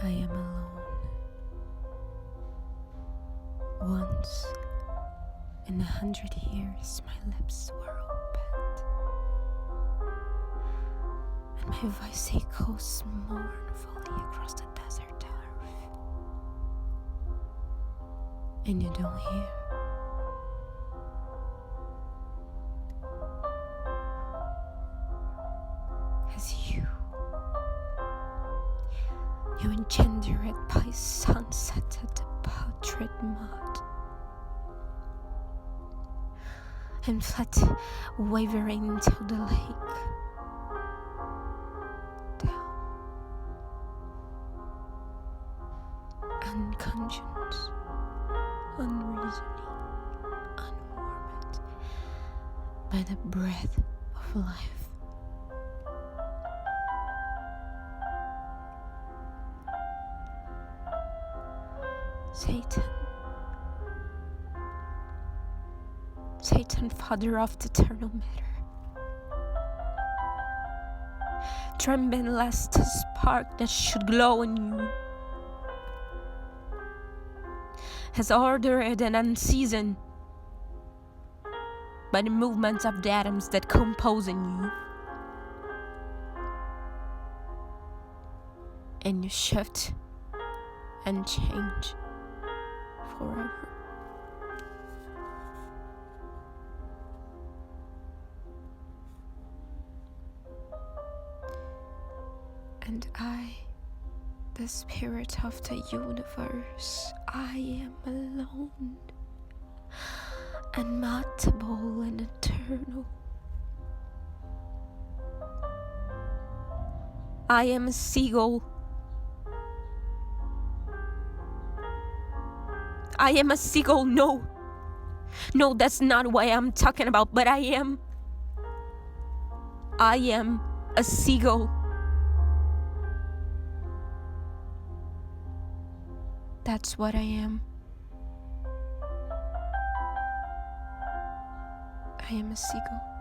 I am alone. Once in 100 years, my lips were opened, and my voice echoes mournfully across the desert turf. And you don't hear. As you engender it by sunset at the putrid mud, and fled wavering to the lake, down, unconscious, unreasoning, unwarmed by the breath of life. Satan, father of the eternal matter, trembling lest the spark that should glow in you has ordered and unseasoned by the movements of the atoms that compose in you, and you shift and change forever. And I, the spirit of the universe, I am alone, unmutable and eternal. I am a seagull. I am a seagull. No, that's not what I'm talking about, but I am a seagull. That's what I am. I am a seagull.